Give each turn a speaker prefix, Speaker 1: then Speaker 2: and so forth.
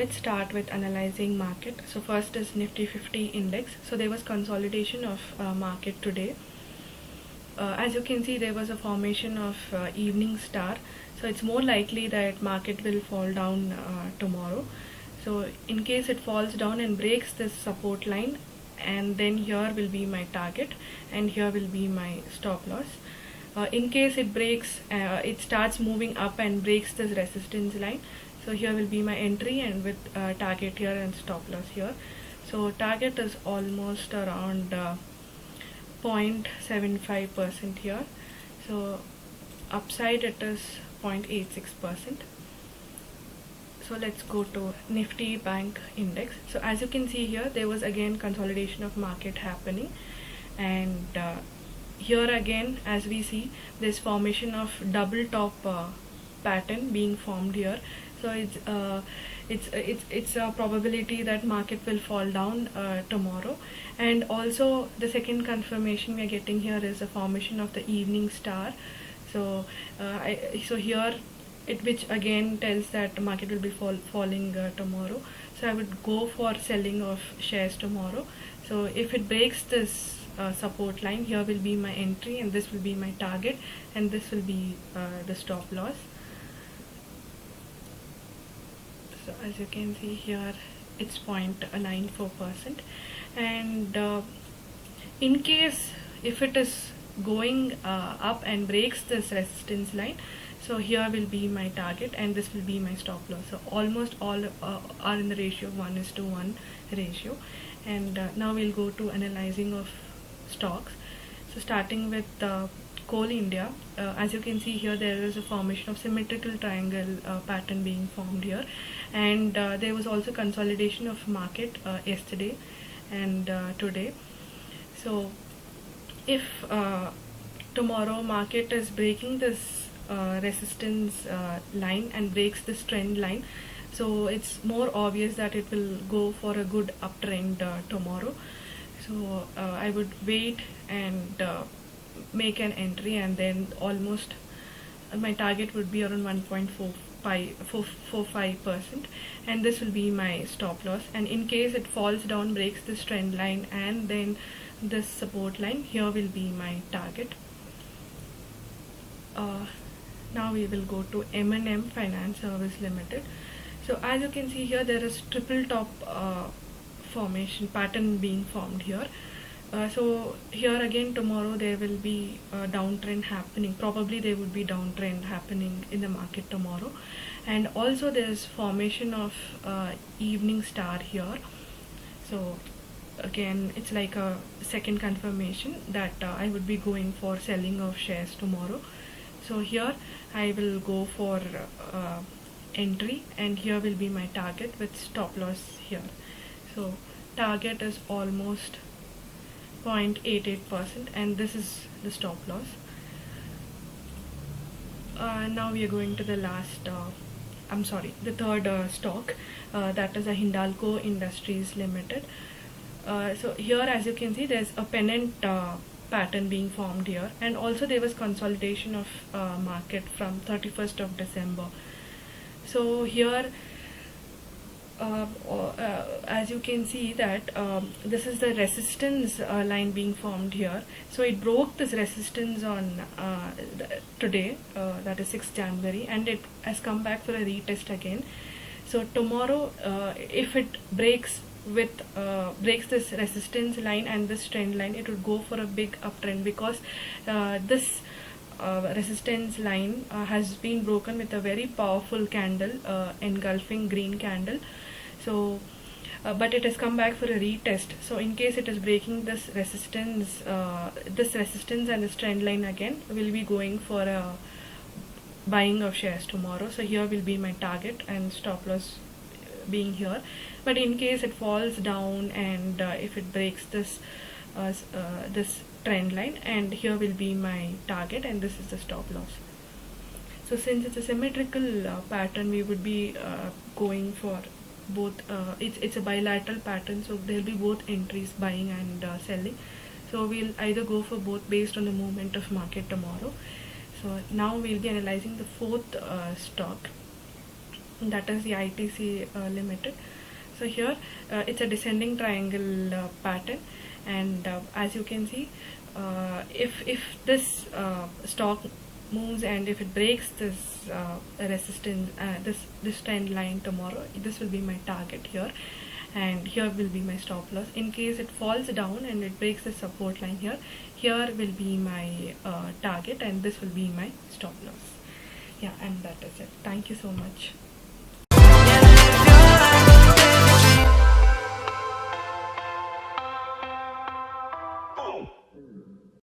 Speaker 1: let's start with analyzing market. So first is Nifty 50 index. So there was consolidation of market today. As you can see, there was a formation of evening star. So it's more likely that market will fall down tomorrow. So in case it falls down and breaks this support line, and then here will be my target and here will be my stop loss. In case it breaks, it starts moving up and breaks this resistance line, so here will be my entry, and with target here and stop loss here. So target is almost around 0.75% here. So upside it is 0.86%. So let's go to Nifty Bank Index. So as you can see here, there was again consolidation of market happening, and here again, as we see, this formation of double top pattern being formed here. So it's a probability that market will fall down tomorrow. And also the second confirmation we are getting here is a formation of the evening star. So here which again tells that the market will be falling tomorrow. So I would go for selling of shares tomorrow. So if it breaks this support line, here will be my entry and this will be my target, and this will be the stop loss. So as you can see here, it's 0.94%, and in case if it is going up and breaks this resistance line, so here will be my target and this will be my stop loss. So almost all are in the ratio of 1:1 ratio. And now we'll go to analyzing of stocks. So starting with Coal India, as you can see here, there is a formation of symmetrical triangle pattern being formed here, and there was also consolidation of market yesterday and today. So if tomorrow market is breaking this resistance line and breaks this trend line, so it's more obvious that it will go for a good uptrend tomorrow. So I would wait and make an entry, and then almost my target would be around 1.45%, and this will be my stop loss. And in case it falls down, breaks this trend line and then this support line, here will be my target. Now we will go to M&M Finance Service Limited. So as you can see here, there is triple top formation pattern being formed here. So here again tomorrow there will be a downtrend happening. Probably there would be downtrend happening in the market tomorrow. And also there is formation of evening star here. So again it's like a second confirmation that I would be going for selling of shares tomorrow. So here I will go for entry, and here will be my target with stop loss here. So target is almost 0.88%, and this is the stop loss. Now we are going to the last the third stock, that is a Hindalco Industries Limited. So here as you can see, there's a pennant pattern being formed here, and also there was consolidation of market from 31st of December. So here as you can see that this is the resistance line being formed here. So it broke this resistance on today, that is 6th January, and it has come back for a retest again. So tomorrow if it breaks this resistance line and this trend line, it would go for a big uptrend, because this resistance line has been broken with a very powerful candle, engulfing green candle. So but it has come back for a retest. So in case it is breaking this resistance and this trend line again, we'll be going for a buying of shares tomorrow. So here will be my target and stop loss being here. But in case it falls down and if it breaks this this trend line, and here will be my target and this is the stop loss. So since it's a symmetrical pattern, we would be going for both. It's a bilateral pattern, so there will be both entries, buying and selling. So we'll either go for both based on the movement of market tomorrow. So now we'll be analyzing the fourth stock. that is the ITC Limited. So here it's a descending triangle pattern, and as you can see, if this stock moves and if it breaks this resistance, this trend line tomorrow, this will be my target here, and here will be my stop loss. In case it falls down and it breaks the support line here, here will be my target, and this will be my stop loss. Yeah, and that is it. Thank you so much.